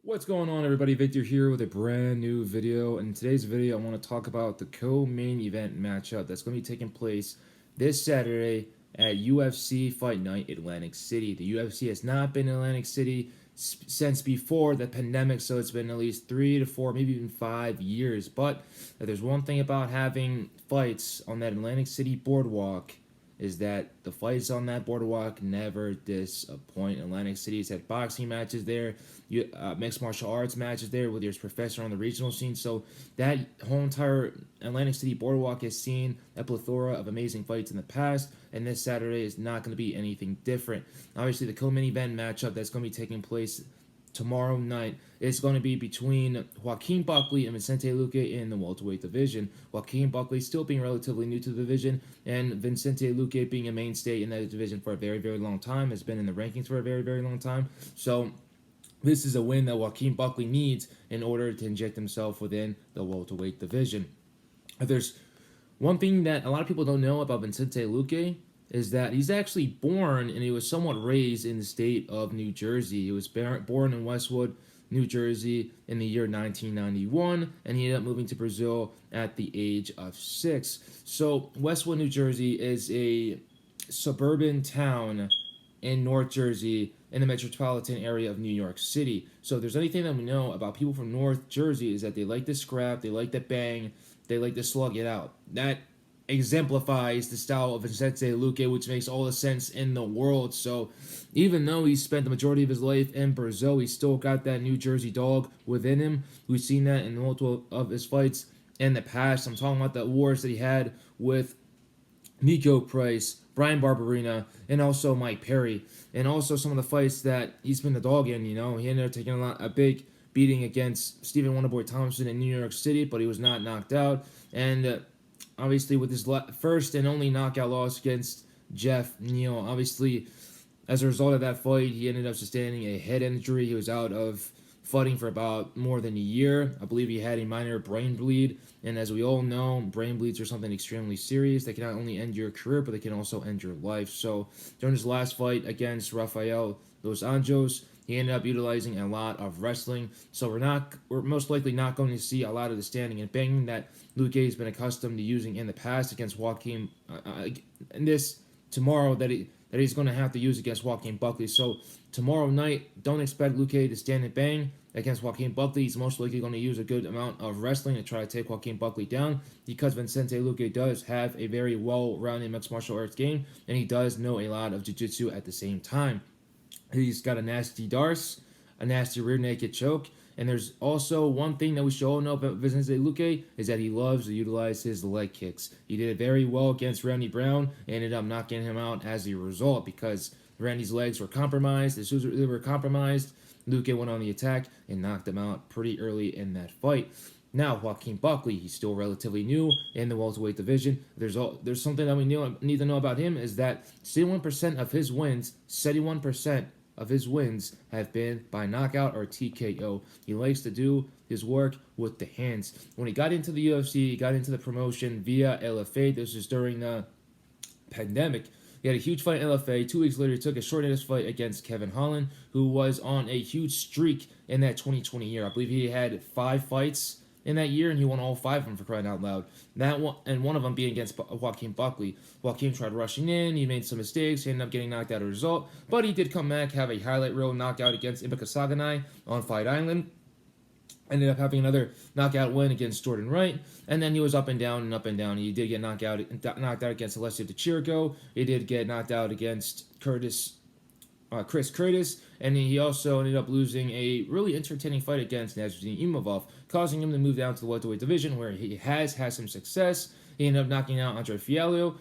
What's going on, everybody? Victor here with a brand new video. In today's video, I want to talk about the co-main event matchup that's going to be taking place this Saturday at UFC Fight Night Atlantic City. The UFC has not been in Atlantic City since before the pandemic, so it's been at least 3 to 4, maybe even 5 years. But there's one thing about having fights on that Atlantic City boardwalk is that the fights on that boardwalk never disappoint. Atlantic City's had boxing matches there, mixed martial arts matches there with your professor on the regional scene. So that whole entire Atlantic City boardwalk has seen a plethora of amazing fights in the past, and this Saturday is not going to be anything different. Obviously, the co-main event matchup that's going to be taking place tomorrow night is going to be between Joaquin Buckley and Vicente Luque in the welterweight division. Joaquin Buckley still being relatively new to the division, and Vicente Luque being a mainstay in that division for a very, very long time, has been in the rankings for a very, very long time. So this is a win that Joaquin Buckley needs in order to inject himself within the welterweight division. There's one thing that a lot of people don't know about Vicente Luque is that he's actually born and he was somewhat raised in the state of New Jersey. He was born in Westwood, New Jersey in the year 1991, and he ended up moving to Brazil at the age of 6. So Westwood, New Jersey is a suburban town in North Jersey in the metropolitan area of New York City. So if there's anything that we know about people from North Jersey is that they like to scrap, they like to bang, they like to slug it out. That exemplifies the style of Vicente Luque, which makes all the sense in the world. So even though he spent the majority of his life in Brazil, he's still got that New Jersey dog within him. We've seen that in multiple of his fights in the past. I'm talking about the wars that he had with Nico Price, Brian Barberina, and also Mike Perry, and also some of the fights that he's been the dog in. He ended up taking a big beating against Stephen Wonderboy Thompson in New York City, but he was not knocked out. And obviously, with his first and only knockout loss against Jeff Neal, obviously, as a result of that fight, he ended up sustaining a head injury. He was out of fighting for about more than a year. I believe he had a minor brain bleed, and as we all know, brain bleeds are something extremely serious. They can not only end your career, but they can also end your life. So during his last fight against Rafael Dos Anjos, he ended up utilizing a lot of wrestling. So we're most likely not going to see a lot of the standing and banging that Luque has been accustomed to using in the past against Joaquin. And this tomorrow that he's going to have to use against Joaquin Buckley. So tomorrow night, don't expect Luque to stand and bang against Joaquin Buckley. He's most likely going to use a good amount of wrestling to try to take Joaquin Buckley down, because Vicente Luque does have a very well-rounded mixed martial arts game, and he does know a lot of jiu-jitsu at the same time. He's got a nasty darce, a nasty rear naked choke, and there's also one thing that we should all know about Vicente Luque is that he loves to utilize his leg kicks. He did it very well against Randy Brown, and ended up knocking him out as a result because Randy's legs were compromised. As soon as they were compromised, Luque went on the attack and knocked him out pretty early in that fight. Now, Joaquin Buckley, he's still relatively new in the welterweight division. There's something that we need to know about him is that 71% of his wins, 71% of his wins have been by knockout or TKO. He likes to do his work with the hands. When he got into the UFC, he got into the promotion via LFA. This was during the pandemic. He had a huge fight in LFA. 2 weeks later, he took a short notice fight against Kevin Holland, who was on a huge streak in that 2020 year. I believe he had 5 fights in that year, and he won all 5 of them, for crying out loud. That one, and one of them being against Joaquin Buckley. Joaquin tried rushing in, he made some mistakes, he ended up getting knocked out as a result, but he did come back, have a highlight reel knockout against Ibaka Saganai on Fight Island. Ended up having another knockout win against Jordan Wright, and then he was up and down and up and down. He did get knocked out against Alessio DeCirico. He did get knocked out against Chris Curtis, and he also ended up losing a really entertaining fight against Nasruddin Imavov, causing him to move down to the welterweight division, where he has had some success. He ended up knocking out Andre Fialho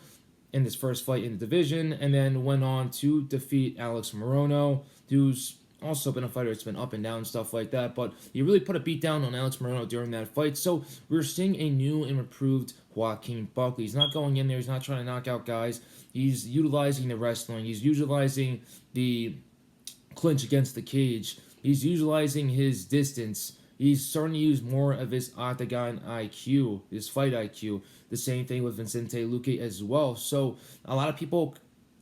in his first fight in the division, and then went on to defeat Alex Morono, who's also been a fighter that's been up and down, stuff like that, but he really put a beat down on Alex Morono during that fight. So we're seeing a new and improved Joaquin Buckley. He's not going in there, he's not trying to knock out guys. He's utilizing the wrestling, he's utilizing the clinch against the cage, he's utilizing his distance. He's starting to use more of his octagon IQ, his fight IQ. The same thing with Vicente Luque as well. So a lot of people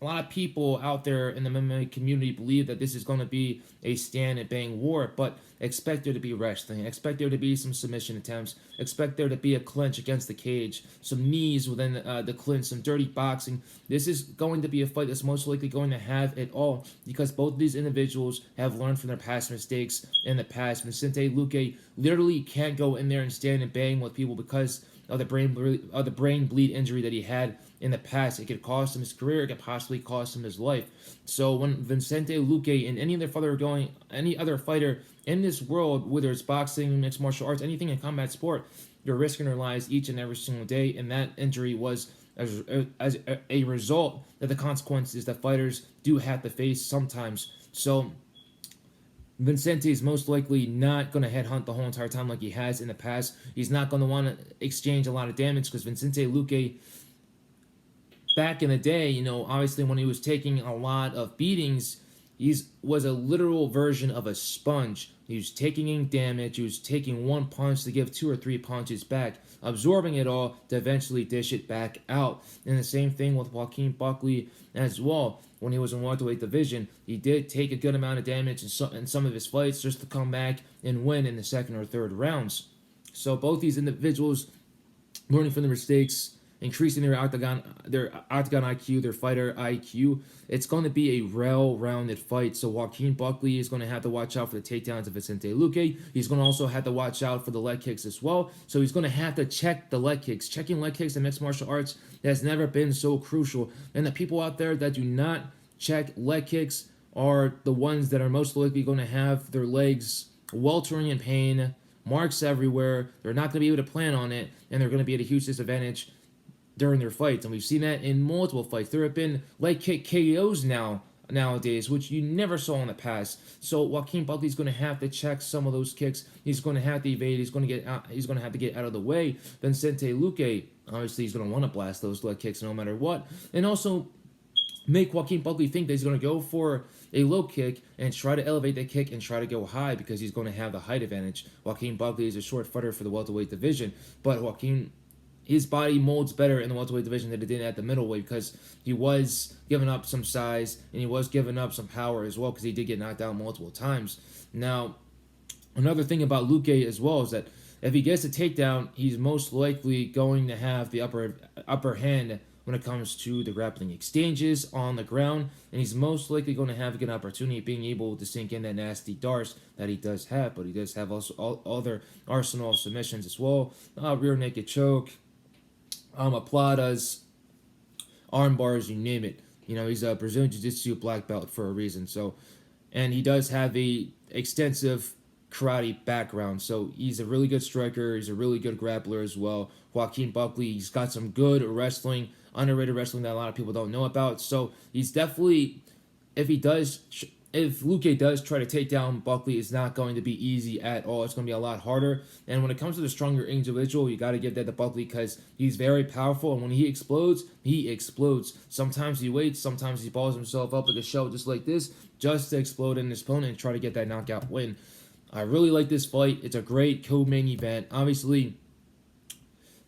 a lot of people out there in the MMA community believe that this is going to be a stand and bang war, but expect there to be wrestling, expect there to be some submission attempts, expect there to be a clinch against the cage, some knees within the clinch, some dirty boxing. This is going to be a fight that's most likely going to have it all, because both of these individuals have learned from their past mistakes in the past. Vicente Luque literally can't go in there and stand and bang with people because of the brain bleed injury that he had in the past. It could cost him his career. It could possibly cost him his life. So when Vicente Luque and any other fighter in this world, whether it's boxing, mixed martial arts, anything in combat sport, you're risking their lives each and every single day. And that injury was as a result of the consequences that fighters do have to face sometimes. So Vicente is most likely not going to headhunt the whole entire time like he has in the past. He's not going to want to exchange a lot of damage, because Vicente Luque, back in the day, obviously when he was taking a lot of beatings, he was a literal version of a sponge. He was taking in damage. He was taking one punch to give 2 or 3 punches back, absorbing it all to eventually dish it back out. And the same thing with Joaquin Buckley as well. When he was in welterweight division, he did take a good amount of damage in some of his fights just to come back and win in the second or third rounds. So both these individuals learning from their mistakes, increasing their octagon IQ, their fighter IQ. It's going to be a well-rounded fight. So Joaquin Buckley is going to have to watch out for the takedowns of Vicente Luque. He's going to also have to watch out for the leg kicks as well. So he's going to have to check the leg kicks. Checking leg kicks in mixed martial arts has never been so crucial. And the people out there that do not check leg kicks are the ones that are most likely going to have their legs weltering in pain, marks everywhere. They're not going to be able to plan on it, and they're going to be at a huge disadvantage during their fights. And we've seen that in multiple fights. There have been leg kick KOs nowadays, which you never saw in the past. So Joaquin Buckley's going to have to check some of those kicks. He's going to have to evade. He's going to have to get out of the way. Vicente Luque, obviously, he's going to want to blast those leg kicks no matter what, and also make Joaquin Buckley think that he's going to go for a low kick and try to elevate that kick and try to go high, because he's going to have the height advantage. Joaquin Buckley is a short fighter for the welterweight division, but his body molds better in the welterweight division than it did at the middleweight, because he was giving up some size and he was giving up some power as well, because he did get knocked out multiple times. Now, another thing about Luque as well is that if he gets a takedown, he's most likely going to have the upper hand when it comes to the grappling exchanges on the ground, and he's most likely going to have a good opportunity of being able to sink in that nasty darts that he does have, but he does have also all other arsenal of submissions as well. Rear naked choke, apladas, arm bars, you name it. He's a Brazilian Jiu-Jitsu black belt for a reason. So, and he does have a extensive karate background. So he's a really good striker. He's a really good grappler as well. Joaquin Buckley, he's got some good wrestling, underrated wrestling that a lot of people don't know about. So he's definitely, if Luque does try to take down Buckley, it's not going to be easy at all. It's going to be a lot harder. And when it comes to the stronger individual, you got to give that to Buckley, because he's very powerful. And when he explodes, he explodes. Sometimes he waits. Sometimes he balls himself up like a shell just like this, just to explode in his opponent and try to get that knockout win. I really like this fight. It's a great co-main event. Obviously,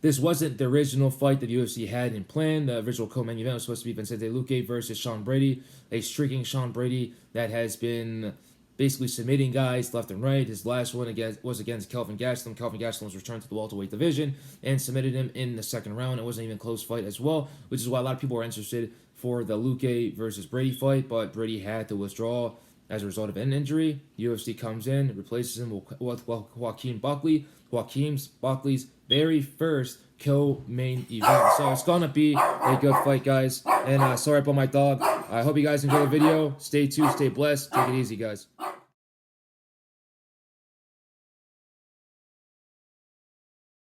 this wasn't the original fight that the UFC had in plan. The original co-main event was supposed to be Vicente Luque versus Sean Brady, a streaking Sean Brady that has been basically submitting guys left and right. His last one was against Kelvin Gastelum. Kelvin Gastelum was returned to the welterweight division and submitted him in the second round. It wasn't even a close fight as well, which is why a lot of people were interested for the Luque versus Brady fight, but Brady had to withdraw as a result of an injury. UFC comes in, replaces him with Joaquin Buckley. Buckley's very first co-main event. So it's going to be a good fight, guys. And sorry about my dog. I hope you guys enjoy the video. Stay tuned, stay blessed. Take it easy, guys.